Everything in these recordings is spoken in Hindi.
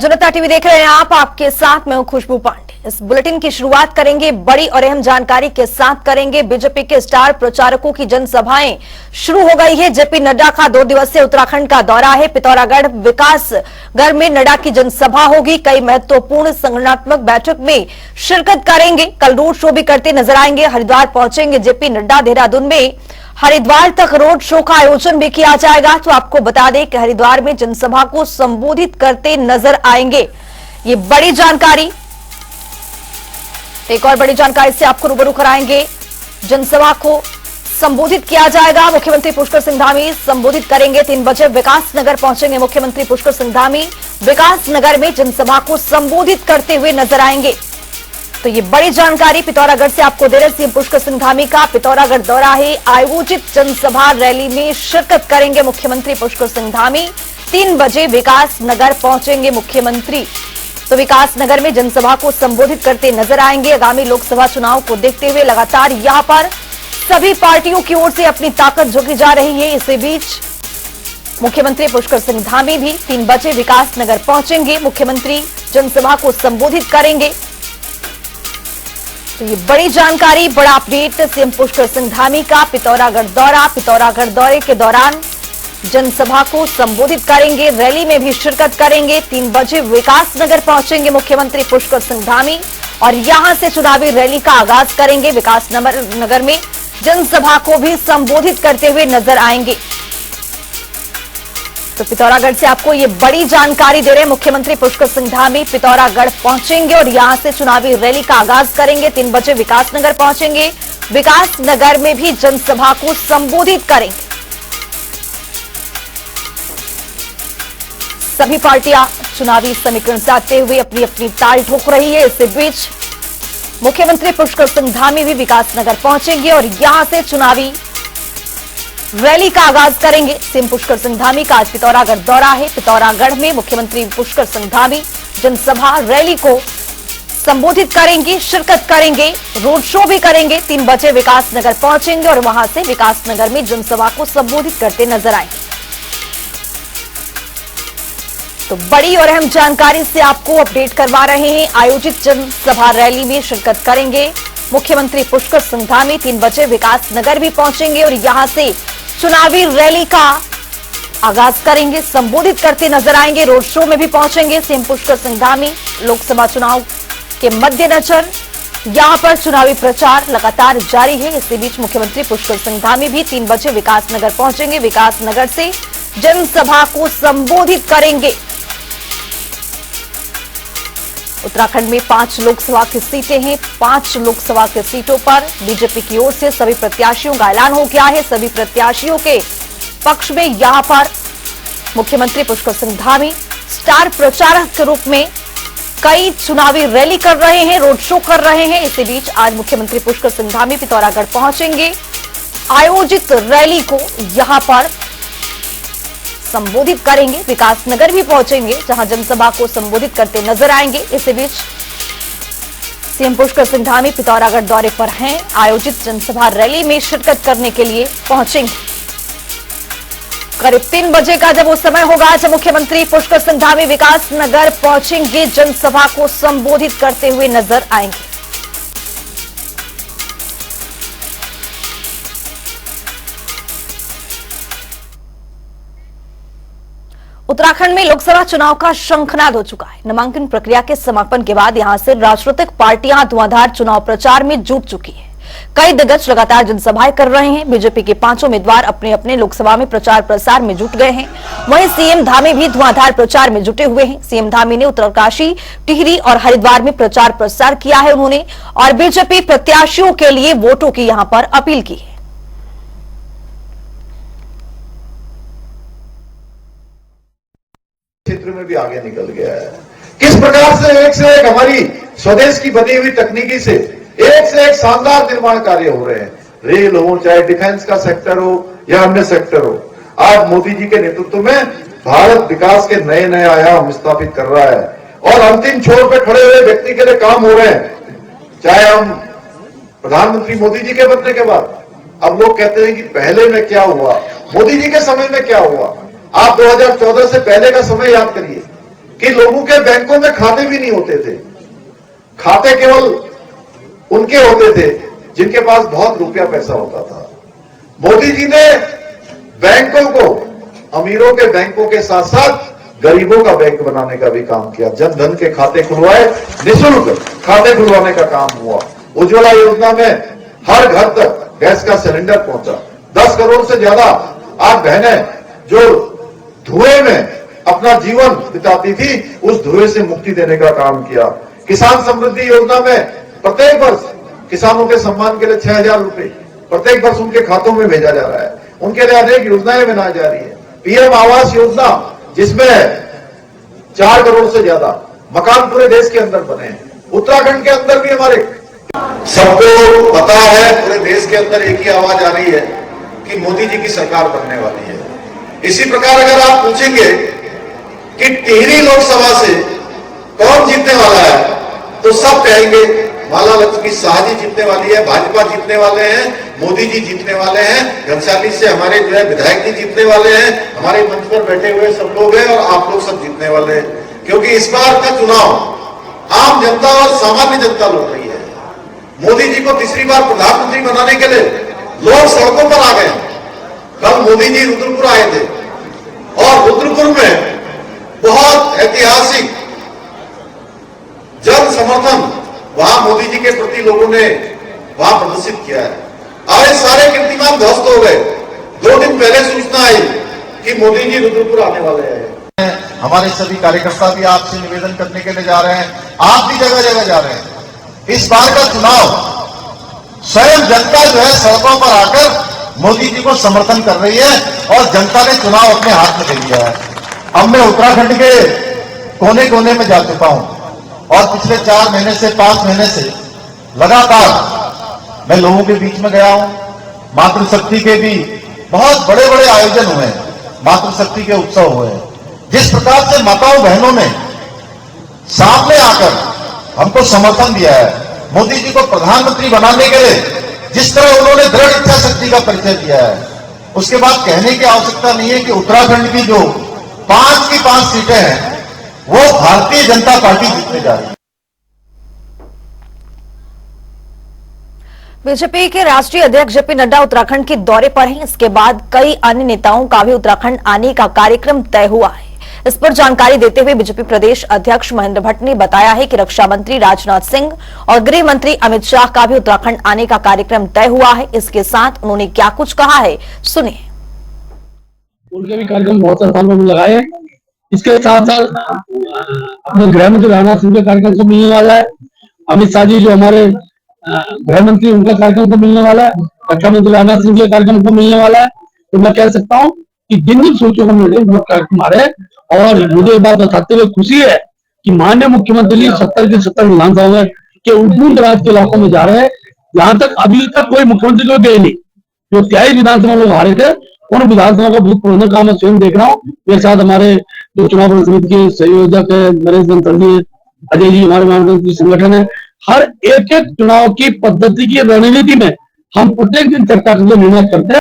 जनता टीवी देख रहे हैं आप, आपके साथ मैं हूं खुशबू पांडे। इस बुलेटिन की शुरुआत करेंगे बड़ी और अहम जानकारी के साथ करेंगे। बीजेपी के स्टार प्रचारकों की जनसभाएं शुरू हो गई है। जेपी नड्डा का 2 दिवसीय उत्तराखंड का दौरा है। पिथौरागढ़ विकासगढ़ में नड्डा की जनसभा होगी। कई महत्वपूर्ण संगठनात्मक बैठक में शिरकत करेंगे। कल रोड शो भी करते नजर आएंगे। हरिद्वार पहुंचेंगे जेपी नड्डा। देहरादून में हरिद्वार तक रोड शो का आयोजन भी किया जाएगा। तो आपको बता दें कि हरिद्वार में जनसभा को संबोधित करते नजर आएंगे। ये बड़ी जानकारी, एक और बड़ी जानकारी से आपको रूबरू कराएंगे। जनसभा को संबोधित किया जाएगा। मुख्यमंत्री पुष्कर सिंह धामी संबोधित करेंगे। 3 बजे विकास नगर पहुंचेंगे मुख्यमंत्री पुष्कर सिंह धामी। विकास नगर में जनसभा को संबोधित करते हुए नजर आएंगे। तो ये बड़ी जानकारी पिथौरागढ़ से आपको दे रहे सीएम पुष्कर सिंह धामी का पिथौरागढ़ दौरा है। आयोजित जनसभा रैली में शिरकत करेंगे मुख्यमंत्री पुष्कर सिंह धामी। 3 बजे विकास नगर पहुंचेंगे मुख्यमंत्री। तो विकास नगर में जनसभा को संबोधित करते नजर आएंगे। आगामी लोकसभा चुनाव को देखते हुए लगातार यहां पर सभी पार्टियों की ओर से अपनी ताकत झोंकी जा रही है। इसी बीच मुख्यमंत्री पुष्कर सिंह धामी भी 3 बजे विकास नगर पहुंचेंगे। मुख्यमंत्री जनसभा को संबोधित करेंगे। तो ये बड़ी जानकारी, बड़ा अपडेट सीएम पुष्कर सिंह धामी का पिथौरागढ़ दौरा। पिथौरागढ़ दौरे के दौरान जनसभा को संबोधित करेंगे। रैली में भी शिरकत करेंगे। 3 बजे विकास नगर पहुंचेंगे मुख्यमंत्री पुष्कर सिंह धामी और यहां से चुनावी रैली का आगाज करेंगे। विकास नगर में जनसभा को भी संबोधित करते हुए नजर आएंगे। तो पिथौरागढ़ से आपको ये बड़ी जानकारी दे रहे हैं। मुख्यमंत्री पुष्कर सिंह धामी पिथौरागढ़ पहुंचेंगे और यहां से चुनावी रैली का आगाज करेंगे। 3 बजे विकास नगर पहुंचेंगे। विकास नगर में भी जनसभा को संबोधित करेंगे। सभी पार्टियां चुनावी समीकरण साधते हुए अपनी अपनी ताल ठोक रही है। इसी बीच मुख्यमंत्री पुष्कर सिंह धामी भी विकास नगर पहुंचेंगे और यहां से चुनावी रैली का आगाज करेंगे। सीएम पुष्कर सिंह धामी का आज पिथौरागढ़ दौरा है। पिथौरागढ़ में मुख्यमंत्री पुष्कर सिंह धामी जनसभा रैली को संबोधित करेंगे, शिरकत करेंगे, रोड शो भी करेंगे। 3 बजे विकास नगर पहुंचेंगे और वहां से विकास नगर में जनसभा को संबोधित करते नजर आएंगे। तो बड़ी और अहम जानकारी से आपको अपडेट करवा रहे हैं। आयोजित जनसभा रैली में शिरकत करेंगे मुख्यमंत्री पुष्कर सिंह धामी। 3 बजे विकास नगर भी पहुंचेंगे और यहां से चुनावी रैली का आगाज करेंगे, संबोधित करते नजर आएंगे। रोड शो में भी पहुंचेंगे सीएम पुष्कर सिंह धामी। लोकसभा चुनाव के मद्देनजर यहां पर चुनावी प्रचार लगातार जारी है। इसी बीच मुख्यमंत्री पुष्कर सिंह धामी भी 3 बजे विकास नगर पहुंचेंगे। विकास नगर से जनसभा को संबोधित करेंगे। उत्तराखंड में 5 लोकसभा की सीटें हैं। 5 लोकसभा की सीटों पर बीजेपी की ओर से सभी प्रत्याशियों का ऐलान हो गया है। सभी प्रत्याशियों के पक्ष में यहां पर मुख्यमंत्री पुष्कर सिंह धामी स्टार प्रचारक के रूप में कई चुनावी रैली कर रहे हैं, रोड शो कर रहे हैं। इसी बीच आज मुख्यमंत्री पुष्कर सिंह धामी पिथौरागढ़ पहुंचेंगे। आयोजित रैली को यहां पर संबोधित करेंगे। विकास नगर भी पहुंचेंगे जहां जनसभा को संबोधित करते नजर आएंगे। इसी बीच सीएम पुष्कर सिंह धामी पिथौरागढ़ दौरे पर हैं। आयोजित जनसभा रैली में शिरकत करने के लिए पहुंचेंगे। करीब 3 बजे का जब वो समय होगा जब मुख्यमंत्री पुष्कर सिंह धामी विकास नगर पहुंचेंगे, जनसभा को संबोधित करते हुए नजर आएंगे। उत्तराखंड में लोकसभा चुनाव का शंखनाद हो चुका है। नामांकन प्रक्रिया के समापन के बाद यहां से राजनीतिक पार्टियां धुआंधार चुनाव प्रचार में जुट चुकी है। कई दिग्गज लगातार जनसभाएं कर रहे हैं। बीजेपी के 5 उम्मीदवार अपने अपने लोकसभा में प्रचार प्रसार में जुट गए हैं। वहीं सीएम धामी भी धुआंधार प्रचार में जुटे हुए हैं। सीएम धामी ने उत्तरकाशी, टिहरी और हरिद्वार में प्रचार प्रसार किया है उन्होंने, और बीजेपी प्रत्याशियों के लिए वोटों की यहां पर अपील की है। क्षेत्र में भी आगे निकल गया है। किस प्रकार से एक हमारी स्वदेश की बनी हुई तकनीकी से एक शानदार निर्माण कार्य हो रहे हैं। रेल हो, चाहे डिफेंस का सेक्टर हो या अन्य सेक्टर हो, आज मोदी जी के नेतृत्व में भारत विकास के नए नए आयाम स्थापित कर रहा है और अंतिम छोर पे खड़े हुए व्यक्ति के लिए काम हो रहे हैं। चाहे हम प्रधानमंत्री मोदी जी के बनने के बाद, अब लोग कहते हैं कि पहले में क्या हुआ, मोदी जी के समय में क्या हुआ। आप 2014 से पहले का समय याद करिए, कि लोगों के बैंकों में खाते भी नहीं होते थे, खाते केवल उनके होते थे जिनके पास बहुत रुपया पैसा होता था। मोदी जी ने बैंकों को, अमीरों के बैंकों के साथ साथ गरीबों का बैंक बनाने का भी काम किया। जन धन के खाते खुलवाए, निःशुल्क खाते खुलवाने का काम हुआ। उज्ज्वला योजना में हर घर तक गैस का सिलेंडर पहुंचा। 10 करोड़ से ज्यादा आज बहनें जो धुएं में अपना जीवन बिताती थी, उस धुएं से मुक्ति देने का काम किया। किसान समृद्धि योजना में प्रत्येक वर्ष किसानों के सम्मान के लिए 6,000 रुपए प्रत्येक वर्ष उनके खातों में भेजा जा रहा है। उनके लिए अनेक योजनाएं बनाई जा रही है। पीएम आवास योजना, जिसमें 4 करोड़ से ज्यादा मकान पूरे देश के अंदर बने हैं। उत्तराखंड के अंदर भी हमारे सबको पता है, पूरे देश के अंदर एक ही आवाज आ रही है कि मोदी जी की सरकार बनने वाली है। इसी प्रकार अगर आप पूछेंगे कि टिहरी लोकसभा से कौन जीतने वाला है, तो सब कहेंगे माला लक्ष्मी शाह जी जीतने वाली है, भाजपा जीतने वाले हैं, मोदी जी जीतने वाले हैं, घनसाली से हमारे जो है विधायक जी जीतने वाले हैं, हमारे मंच पर बैठे हुए सब लोग हैं और आप लोग सब जीतने वाले हैं। क्योंकि इस बार का चुनाव आम जनता और सामान्य जनता लड़ रही है। मोदी जी को तीसरी बार प्रधानमंत्री बनाने के लिए लोग सड़कों पर आ गए। कल मोदी जी रुद्रपुर आए थे और रुद्रपुर में बहुत ऐतिहासिक जन समर्थन वहां मोदी जी के प्रति लोगों ने वहां प्रदर्शित किया है। आज सारे कीर्तिमान ध्वस्त हो गए। 2 दिन पहले सूचना आई कि मोदी जी रुद्रपुर आने वाले हैं। हमारे सभी कार्यकर्ता भी आपसे निवेदन करने के लिए जा रहे हैं, आप भी जगह जगह जा रहे हैं। इस बार का चुनाव स्वयं जनता जो है सड़कों पर आकर मोदी जी को समर्थन कर रही है और जनता ने चुनाव अपने हाथ में ले लिया है। अब मैं उत्तराखंड के कोने कोने में जा चुका हूं और पिछले 4 महीने से 5 महीने से लगातार मैं लोगों के बीच में गया हूं। मातृशक्ति के भी बहुत बड़े बड़े आयोजन हुए हैं, मातृशक्ति के उत्सव हुए हैं। जिस प्रकार से माताओं बहनों ने सामने आकर हमको समर्थन दिया है, मोदी जी को प्रधानमंत्री बनाने के लिए जिस तरह उन्होंने दृढ़ इच्छा शक्ति का परिचय दिया है, उसके बाद कहने की आवश्यकता नहीं है कि उत्तराखंड की जो 5 की 5 सीटें हैं वो भारतीय जनता पार्टी जीतने जा रही है। बीजेपी के राष्ट्रीय अध्यक्ष जेपी नड्डा उत्तराखंड के दौरे पर हैं। इसके बाद कई अन्य नेताओं का भी उत्तराखंड आने का कार्यक्रम तय हुआ है। इस पर जानकारी देते हुए बीजेपी प्रदेश अध्यक्ष महेंद्र भट्ट ने बताया है कि रक्षा मंत्री राजनाथ सिंह और गृह मंत्री अमित शाह का भी उत्तराखंड आने का कार्यक्रम तय हुआ है। इसके साथ उन्होंने क्या कुछ कहा है, सुनिए। उनके भी कार्यक्रम बहुत सारे स्थानों पर लगाए। इसके साथ साथ अपने गृह मंत्री राजनाथ सिंह के कार्यक्रम को मिलने वाला है। अमित शाह जी जो हमारे गृह मंत्री, उनका कार्यक्रम को मिलने वाला है। रक्षा मंत्री राजनाथ सिंह के कार्यक्रम को मिलने वाला है। तो मैं कह सकता हूँ कि जिन जिन सूचों को मिले वो कार्यक्रम आ रहे हैं। और मुझे बात बताते हुए खुशी है कि माननीय मुख्यमंत्री जी 70 की 70 विधानसभा में के उर्दू दराज के इलाकों में जा रहे हैं। यहाँ तक अभी तक कोई मुख्यमंत्री को गए नहीं। जो 23 विधानसभा लोग हारे थे, उन विधानसभा का भूतपूर्व का मैं स्वयं देख रहा हूँ। मेरे साथ हमारे जो चुनाव समिति के संयोजक है नरेश धनखड़, अजय जी हमारे महामंत्री संगठन है। हर एक एक चुनाव की पद्धति की रणनीति में हम प्रत्येक दिन चर्चा करके निर्णय करते हैं।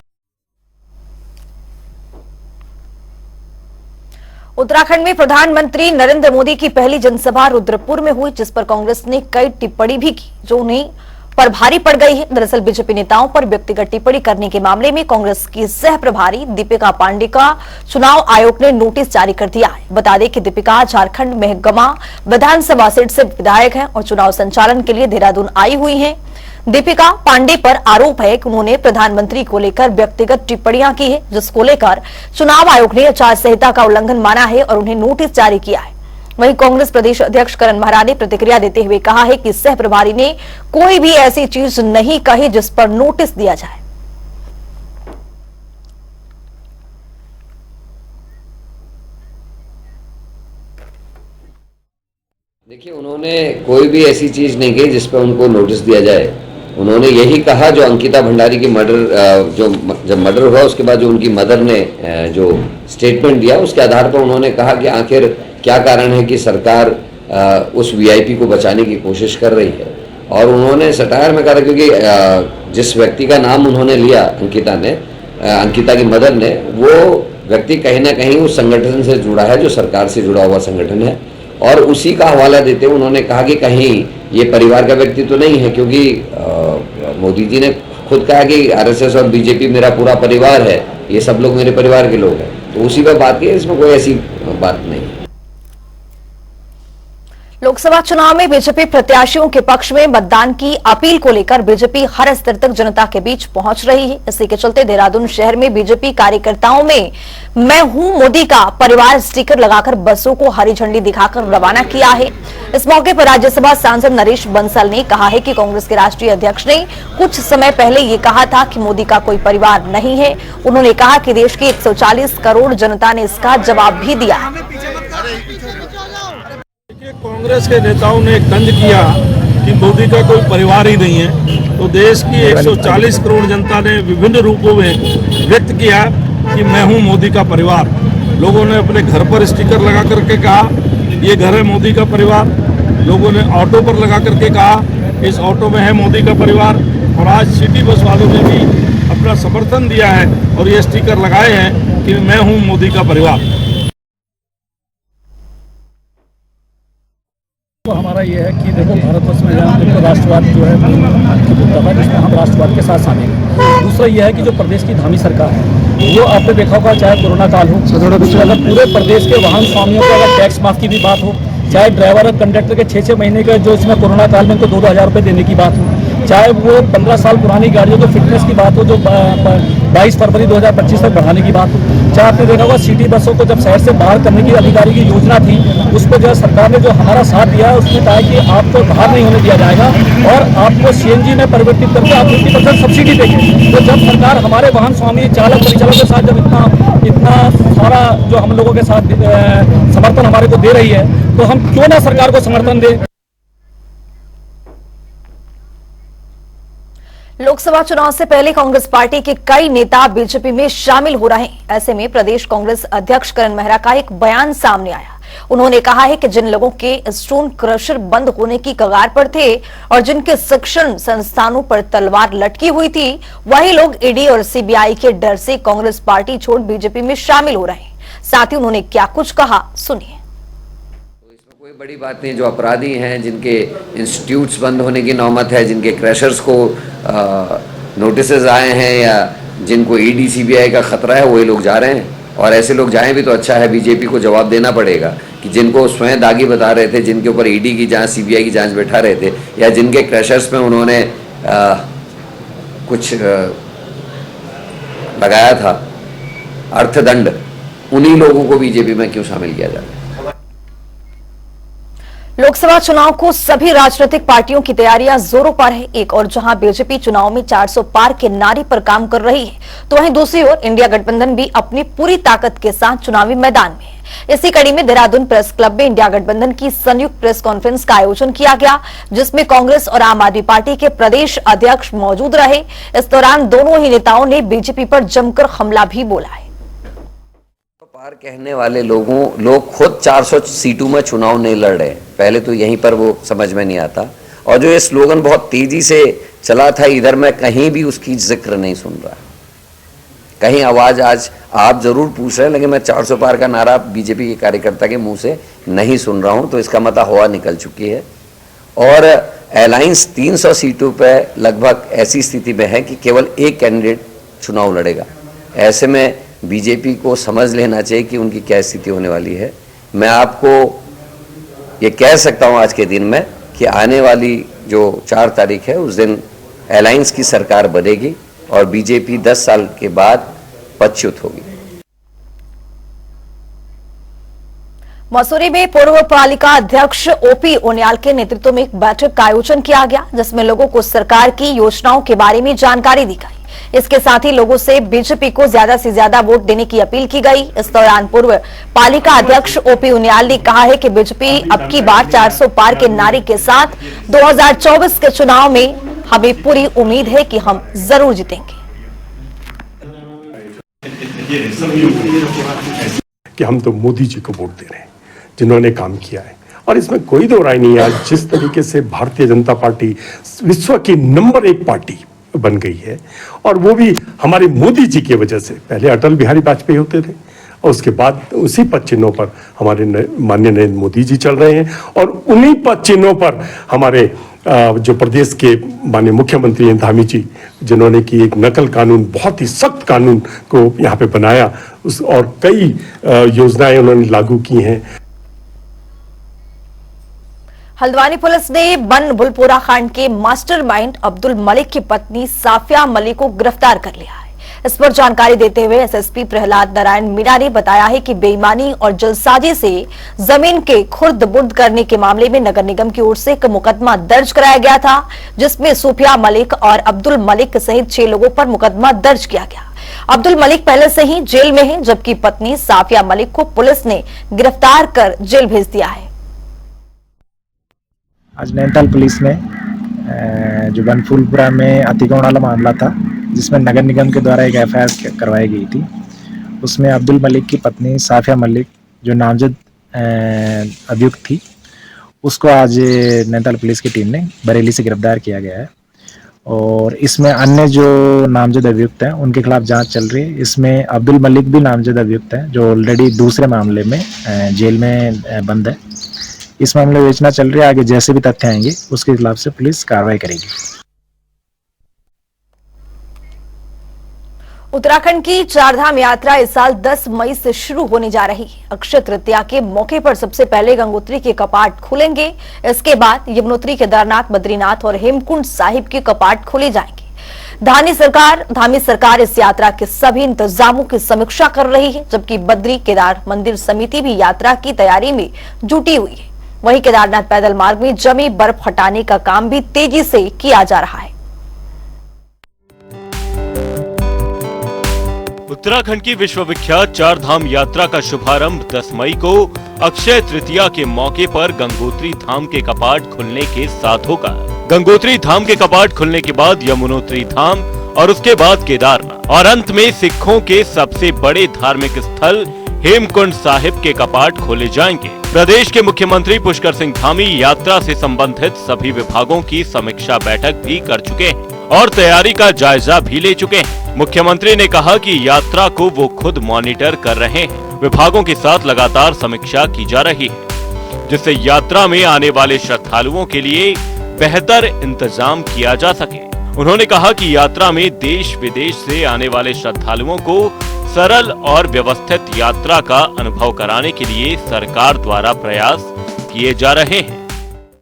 उत्तराखंड में प्रधानमंत्री नरेंद्र मोदी की पहली जनसभा रुद्रपुर में हुई, जिस पर कांग्रेस ने कई टिप्पणी भी की जो उन्हें पर भारी पड़ गई है। दरअसल बीजेपी नेताओं पर व्यक्तिगत टिप्पणी करने के मामले में कांग्रेस की सह प्रभारी दीपिका पांडे का चुनाव आयोग ने नोटिस जारी कर दिया है। बता दें कि दीपिका झारखंड मेहगमा विधानसभा सीट से विधायक हैं और चुनाव संचालन के लिए देहरादून आई हुई हैं। दीपिका पांडे पर आरोप है कि उन्होंने प्रधानमंत्री को लेकर व्यक्तिगत टिप्पणियां की है, जिसको लेकर चुनाव आयोग ने आचार संहिता का उल्लंघन माना है और उन्हें नोटिस जारी किया है। वहीं कांग्रेस प्रदेश अध्यक्ष करण महरा ने प्रतिक्रिया देते हुए कहा है कि सह प्रभारी ने कोई भी ऐसी चीज नहीं कही जिस पर नोटिस दिया जाए। देखिए, उन्होंने कोई भी ऐसी चीज नहीं कही जिस पर उनको नोटिस दिया जाए। उन्होंने यही कहा जो अंकिता भंडारी की मर्डर जब मर्डर हुआ उसके बाद जो उनकी मदर ने जो स्टेटमेंट दिया उसके आधार पर उन्होंने कहा कि आखिर क्या कारण है कि सरकार उस वीआईपी को बचाने की कोशिश कर रही है। और उन्होंने सटायर में कहा क्योंकि जिस व्यक्ति का नाम उन्होंने लिया अंकिता की मदर ने, वो व्यक्ति कहीं ना कहीं उस संगठन से जुड़ा है, जो सरकार से जुड़ा हुआ संगठन है, और उसी का हवाला देते हुए उन्होंने कहा कि कहीं ये परिवार का व्यक्ति तो नहीं है, क्योंकि मोदी जी ने खुद कहा कि आरएसएस और बीजेपी मेरा पूरा परिवार है, ये सब लोग मेरे परिवार के लोग हैं, तो उसी पर बात की, इसमें कोई ऐसी बात नहीं। लोकसभा चुनाव में बीजेपी प्रत्याशियों के पक्ष में मतदान की अपील को लेकर बीजेपी हर स्तर तक जनता के बीच पहुंच रही है। इसी के चलते देहरादून शहर में बीजेपी कार्यकर्ताओं में मैं हूं मोदी का परिवार स्टिकर लगाकर बसों को हरी झंडी दिखाकर रवाना किया है। इस मौके पर राज्यसभा सांसद नरेश बंसल ने कहा है कि कांग्रेस के राष्ट्रीय अध्यक्ष ने कुछ समय पहले ये कहा था कि मोदी का कोई परिवार नहीं है। उन्होंने कहा कि देश की 140 करोड़ जनता ने इसका जवाब भी दिया है। कांग्रेस के नेताओं ने तंज किया कि मोदी का कोई परिवार ही नहीं है, तो देश की 140 करोड़ जनता ने विभिन्न रूपों में व्यक्त किया कि मैं हूं मोदी का परिवार। लोगों ने अपने घर पर स्टिकर लगा करके कहा ये घर है मोदी का परिवार, लोगों ने ऑटो पर लगा करके कहा इस ऑटो में है मोदी का परिवार, और आज सिटी बस वालों ने भी अपना समर्थन दिया है और ये स्टिकर लगाए हैं कि मैं हूं मोदी का परिवार। तो हमारा ये है कि देखो भारतवर्ष में जहाँ राष्ट्रवाद जो है की मुद्दा था, जिसमें हम राष्ट्रवाद के साथ शामिल हैं। दूसरा यह है कि जो प्रदेश की धामी सरकार है वो आपने देखा होगा, चाहे कोरोना काल हो, अगर पूरे प्रदेश के वाहन स्वामियों को अगर टैक्स माफ की भी बात हो, चाहे ड्राइवर और कंडक्टर के 6-6 महीने का जो इसमें कोरोना काल में उनको 2,000 रुपये देने की बात हो, चाहे वो 15 साल पुरानी गाड़ियों को फिटनेस की बात हो जो 22 फरवरी 2025 तक बढ़ाने की बात हो, चाहे आपने देखा होगा सिटी बसों को जब शहर से बाहर करने की अधिकारी की योजना थी, उस पर जो सरकार ने जो हमारा साथ दिया है उसने कहा कि आपको बाहर नहीं होने दिया जाएगा और आपको सीएनजी में परिवर्तित करके आप 50% सब्सिडी देंगे। तो जब सरकार हमारे वाहन स्वामी चालक परिचालकों के साथ जब इतना सारा जो हम लोगों के साथ समर्थन हमारे को दे रही है, तो हम क्यों ना सरकार को समर्थन दें। लोकसभा चुनाव से पहले कांग्रेस पार्टी के कई नेता बीजेपी में शामिल हो रहे हैं। ऐसे में प्रदेश कांग्रेस अध्यक्ष करण मेहरा का एक बयान सामने आया। उन्होंने कहा है कि जिन लोगों के स्टोन क्रशर बंद होने की कगार पर थे और जिनके शिक्षण संस्थानों पर तलवार लटकी हुई थी, वही लोग ईडी और सीबीआई के डर से कांग्रेस पार्टी छोड़ बीजेपी में शामिल हो रहे हैं। साथ ही उन्होंने क्या कुछ कहा, सुनिए। कोई बड़ी बात नहीं, जो अपराधी हैं, जिनके इंस्टीट्यूट्स बंद होने की नौबत है, जिनके क्रैशर्स को नोटिस आए हैं या जिनको ईडी सीबीआई का खतरा है, वही लोग जा रहे हैं। और ऐसे लोग जाएं भी तो अच्छा है, बीजेपी को जवाब देना पड़ेगा कि जिनको स्वयं दागी बता रहे थे, जिनके ऊपर ईडी की जांच सीबीआई की जांच बैठा रहे थे, या जिनके क्रैशर्स में उन्होंने कुछ लगाया था अर्थदंड, उन्हीं लोगों को बीजेपी में क्यों शामिल किया जाए। लोकसभा चुनाव को सभी राजनीतिक पार्टियों की तैयारियां जोरों पर है। एक और जहां बीजेपी चुनाव में 400 पार के नारे पर काम कर रही है, तो वहीं दूसरी ओर इंडिया गठबंधन भी अपनी पूरी ताकत के साथ चुनावी मैदान में है। इसी कड़ी में देहरादून प्रेस क्लब में इंडिया गठबंधन की संयुक्त प्रेस कॉन्फ्रेंस का आयोजन किया गया, जिसमें कांग्रेस और आम आदमी पार्टी के प्रदेश अध्यक्ष मौजूद रहे। इस दौरान दोनों ही नेताओं ने बीजेपी पर जमकर हमला भी बोला है। पार कहने वाले लोग खुद 400 सीटों में चुनाव नहीं लड़ रहे। पहले तो यहीं पर वो समझ में नहीं आता, और जो ये स्लोगन बहुत तेजी से चला था इधर, मैं कहीं भी उसकी जिक्र नहीं सुन रहा। कहीं आवाज आज आप जरूर पूछ रहे हैं, लेकिन मैं 400 पार का नारा बीजेपी के कार्यकर्ता के मुंह से नहीं सुन रहा हूं, तो इसका मतलब हवा निकल चुकी है। और अलायंस 300 सीटों पर लगभग ऐसी स्थिति में है कि केवल एक कैंडिडेट चुनाव लड़ेगा। ऐसे में बीजेपी को समझ लेना चाहिए कि उनकी क्या स्थिति होने वाली है। मैं आपको ये कह सकता हूं आज के दिन में कि आने वाली जो 4 तारीख है उस दिन अलायंस की सरकार बनेगी और बीजेपी 10 साल के बाद पदच्युत होगी। मसूरी में पूर्व पालिका अध्यक्ष ओपी उनियाल के नेतृत्व में एक बैठक का आयोजन किया गया, जिसमें लोगों को सरकार की योजनाओं के बारे में जानकारी दी गई। इसके साथ ही लोगों से बीजेपी को ज्यादा से ज्यादा वोट देने की अपील की गई। इस दौरान पूर्व पालिका अध्यक्ष ओपी उनियाल ने कहा है कि बीजेपी अब की बार 400 पार के नारे के साथ 2024 के चुनाव में हमें पूरी उम्मीद है कि हम जरूर जीतेंगे। कि हम तो मोदी जी को वोट दे रहे हैं, जिन्होंने काम किया है, और इसमें कोई दो राय नहीं है। आज जिस तरीके से भारतीय जनता पार्टी विश्व की नंबर 1 पार्टी बन गई है, और वो भी हमारे मोदी जी की वजह से। पहले अटल बिहारी वाजपेयी होते थे, और उसके बाद उसी पद चिन्हों पर हमारे माननीय नरेंद्र मोदी जी चल रहे हैं और उन्हीं पद चिन्हों पर हमारे जो प्रदेश के माननीय मुख्यमंत्री हैं धामी जी, जिन्होंने की एक नकल कानून, बहुत ही सख्त कानून को यहाँ पे बनाया और कई योजनाएं उन्होंने लागू की हैं। हल्द्वानी पुलिस ने बन बुलपोरा कांड के मास्टरमाइंड अब्दुल मलिक की पत्नी साफिया मलिक को गिरफ्तार कर लिया है। इस पर जानकारी देते हुए एसएसपी प्रहलाद नारायण मीणा ने बताया है कि बेईमानी और जलसाजी से जमीन के खुर्द बुर्द करने के मामले में नगर निगम की ओर से एक मुकदमा दर्ज कराया गया था, जिसमें साफिया मलिक और अब्दुल मलिक सहित 6 लोगों पर मुकदमा दर्ज किया गया। अब्दुल मलिक पहले से ही जेल में है, जबकि पत्नी साफिया मलिक को पुलिस ने गिरफ्तार कर जेल भेज दिया है। आज नैनीताल पुलिस ने जो बनफूलपुरा में अतिक्रमण वाला मामला था, जिसमें नगर निगम के द्वारा एक एफआईआर करवाई गई थी, उसमें अब्दुल मलिक की पत्नी साफिया मलिक जो नामजद अभियुक्त थी, उसको आज नैनीताल पुलिस की टीम ने बरेली से गिरफ्तार किया गया है। और इसमें अन्य जो नामजद अभियुक्त हैं उनके खिलाफ जांच चल रही है। इसमें अब्दुल मलिक भी नामजद अभियुक्त है, जो ऑलरेडी दूसरे मामले में जेल में बंद है। इस मामले में विवेचना चल रही है, आगे जैसे भी तथ्य आएंगे उसके खिलाफ से पुलिस कार्रवाई करेगी। उत्तराखंड की चारधाम यात्रा इस साल 10 मई से शुरू होने जा रही है। अक्षय तृतीया के मौके पर सबसे पहले गंगोत्री के कपाट खुलेंगे। इसके बाद यमुनोत्री, केदारनाथ, बद्रीनाथ और हेमकुंड साहिब के कपाट खोले जाएंगे। धामी सरकार इस यात्रा के सभी इंतजामों की समीक्षा कर रही है, जबकि बद्री केदार मंदिर समिति भी यात्रा की तैयारी में जुटी हुई है। वहीं केदारनाथ पैदल मार्ग में जमी बर्फ हटाने का काम भी तेजी से किया जा रहा है। उत्तराखंड की विश्वविख्यात चारधाम यात्रा का शुभारंभ 10 मई को अक्षय तृतीया के मौके पर गंगोत्री धाम के कपाट खुलने के साथ होगा। गंगोत्री धाम के कपाट खुलने के बाद यमुनोत्री धाम और उसके बाद केदारनाथ और अंत में सिखों के सबसे बड़े धार्मिक स्थल हेमकुंड साहिब के कपाट खोले जाएंगे। प्रदेश के मुख्यमंत्री पुष्कर सिंह धामी यात्रा से संबंधित सभी विभागों की समीक्षा बैठक भी कर चुके हैं और तैयारी का जायजा भी ले चुके हैं। मुख्यमंत्री ने कहा कि यात्रा को वो खुद मॉनिटर कर रहे हैं। विभागों के साथ लगातार समीक्षा की जा रही है, जिससे यात्रा में आने वाले श्रद्धालुओं के लिए बेहतर इंतजाम किया जा सके। उन्होंने कहा कि यात्रा में देश विदेश से आने वाले श्रद्धालुओं को सरल और व्यवस्थित यात्रा का अनुभव कराने के लिए सरकार द्वारा प्रयास किए जा रहे हैं।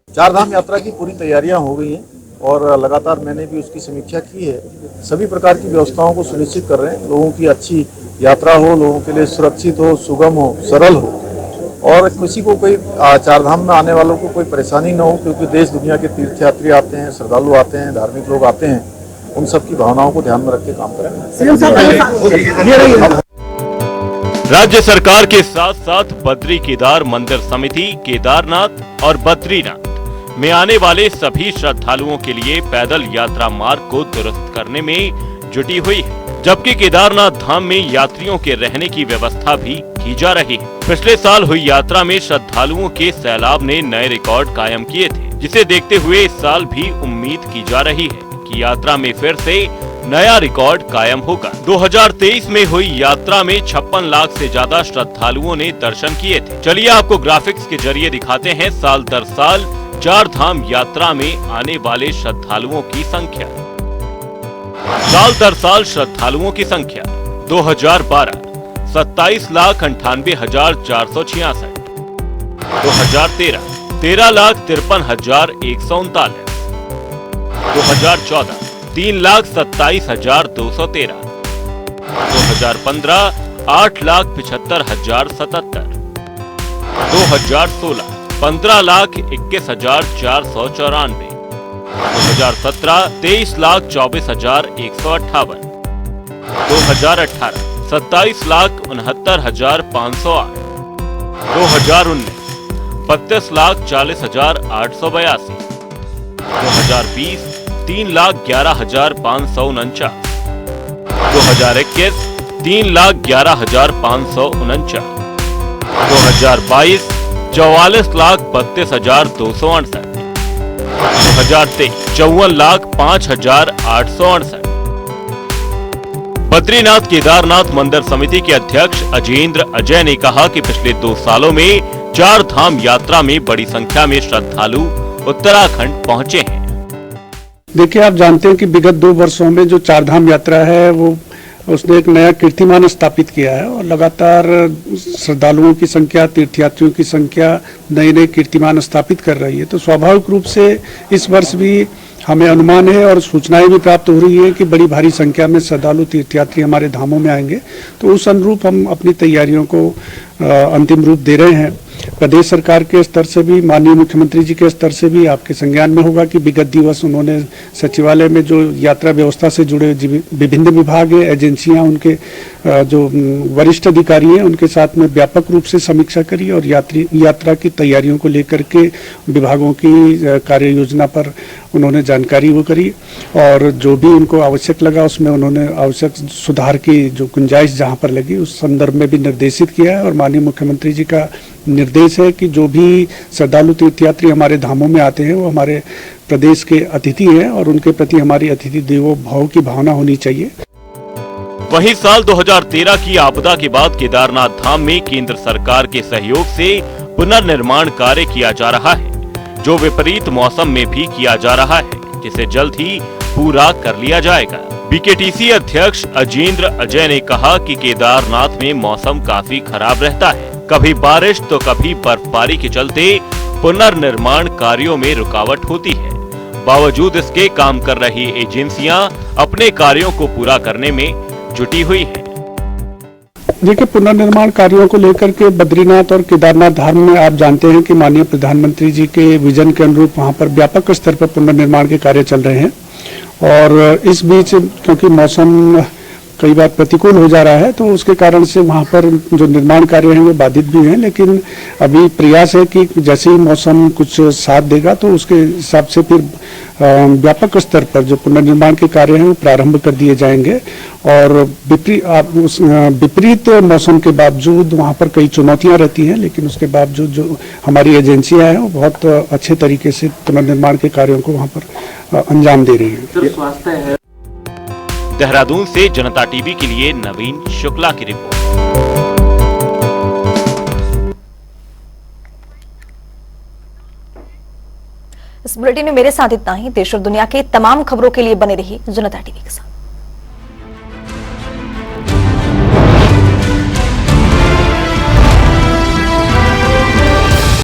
चारधाम यात्रा की पूरी तैयारियां हो गई हैं और लगातार मैंने भी उसकी समीक्षा की है। सभी प्रकार की व्यवस्थाओं को सुनिश्चित कर रहे हैं, लोगों की अच्छी यात्रा हो, लोगों के लिए सुरक्षित हो, सुगम हो, सरल हो और किसी को कोई चारधाम में आने वालों को कोई परेशानी न हो, क्योंकि देश दुनिया के तीर्थयात्री आते हैं, श्रद्धालु आते हैं, धार्मिक लोग आते हैं, उन सब की भावनाओं को ध्यान में रख के काम करेंगे। राज्य सरकार के साथ साथ बद्री केदार मंदिर समिति केदारनाथ और बद्रीनाथ में आने वाले सभी श्रद्धालुओं के लिए पैदल यात्रा मार्ग को दुरुस्त करने में जुटी हुई है, जबकि केदारनाथ धाम में यात्रियों के रहने की व्यवस्था भी की जा रही है। पिछले साल हुई यात्रा में श्रद्धालुओं के सैलाब ने नए रिकॉर्ड कायम किए थे, जिसे देखते हुए इस साल भी उम्मीद की जा रही है कि यात्रा में फिर से नया रिकॉर्ड कायम होगा। 2023 में हुई यात्रा में 56 लाख से ज्यादा श्रद्धालुओं ने दर्शन किए थे। चलिए आपको ग्राफिक्स के जरिए दिखाते हैं साल दर साल चारधाम यात्रा में आने वाले श्रद्धालुओं की संख्या। साल दर साल श्रद्धालुओं की संख्या 2012 27,98,466, 2013 13,53,139, 2014 3,27,213, 2015 8,75,077, 2016 15,21,494, 2017 23,24,158, 2018 27,69,508, 2019 32,40,882, 2020 3,11,549, 2021 3,11,549, 2022 44,32,268, 2023 54,05,868, बद्रीनाथ केदारनाथ मंदिर समिति के अध्यक्ष अजेंद्र अजय ने कहा कि पिछले 2 सालों में 4 धाम यात्रा में बड़ी संख्या में श्रद्धालु उत्तराखंड पहुंचे हैं। देखिए, आप जानते हैं कि विगत 2 वर्षों में जो 4 धाम यात्रा है वो उसने एक नया कीर्तिमान स्थापित किया है और लगातार श्रद्धालुओं की संख्या, तीर्थयात्रियों की संख्या नए कीर्तिमान स्थापित कर रही है। तो स्वाभाविक रूप से इस वर्ष भी हमें अनुमान है और सूचनाएं भी प्राप्त हो रही है कि बड़ी भारी संख्या में श्रद्धालु तीर्थयात्री हमारे धामों में आएंगे। तो उस अनुरूप हम अपनी तैयारियों को अंतिम रूप दे रहे हैं। प्रदेश सरकार के स्तर से भी, माननीय मुख्यमंत्री जी के स्तर से भी आपके संज्ञान में होगा कि विगत दिवस उन्होंने सचिवालय में जो यात्रा व्यवस्था से जुड़े विभिन्न विभाग है, एजेंसियां, उनके जो वरिष्ठ अधिकारी हैं उनके साथ में व्यापक रूप से समीक्षा करी और यात्रा की तैयारियों को लेकर के विभागों की कार्य योजना पर उन्होंने जानकारी वो करी और जो भी उनको आवश्यक लगा उसमें उन्होंने आवश्यक सुधार की जो गुंजाइश जहां पर लगी उस संदर्भ में भी निर्देशित किया है। और माननीय मुख्यमंत्री जी का निर्देश है कि जो भी श्रद्धालु तीर्थयात्री हमारे धामों में आते हैं वो हमारे प्रदेश के अतिथि हैं और उनके प्रति हमारी अतिथि देवो भव की भावना होनी चाहिए। वहीं साल 2013 की आपदा के बाद केदारनाथ धाम में केंद्र सरकार के सहयोग से पुनर्निर्माण कार्य किया जा रहा है, जो विपरीत मौसम में भी किया जा रहा है, जिसे जल्द ही पूरा कर लिया जाएगा। बीकेटीसी अध्यक्ष अजेंद्र अजय ने कहा कि केदारनाथ में मौसम काफी खराब रहता है, कभी बारिश तो कभी बर्फबारी के चलते पुनर्निर्माण कार्यों में रुकावट होती है। बावजूद इसके काम कर रही एजेंसियां अपने कार्यों को पूरा करने में जुटी हुई है। देखिए, पुनर्निर्माण कार्यों को लेकर के बद्रीनाथ और केदारनाथ धाम में आप जानते हैं कि माननीय प्रधानमंत्री जी के विजन के अनुरूप वहां पर व्यापक स्तर पर पुनर्निर्माण के कार्य चल रहे हैं और इस बीच क्योंकि मौसम कई बार प्रतिकूल हो जा रहा है तो उसके कारण से वहां पर जो निर्माण कार्य हैं वो बाधित भी हैं, लेकिन अभी प्रयास है कि जैसे ही मौसम कुछ साथ देगा तो उसके हिसाब से फिर व्यापक स्तर पर जो पुनर्निर्माण के कार्य हैं वो प्रारंभ कर दिए जाएंगे। और विपरीत मौसम के बावजूद वहां पर कई चुनौतियां रहती हैं, लेकिन उसके बावजूद जो हमारी एजेंसियां हैं वो बहुत अच्छे तरीके से पुनर्निर्माण के कार्यों को वहां पर अंजाम दे रही है। देहरादून से जनता टीवी के लिए नवीन शुक्ला की रिपोर्ट। इस बुलेटिन में मेरे साथ इतना ही। देश और दुनिया के तमाम खबरों के लिए बने रहिए जनता टीवी के साथ।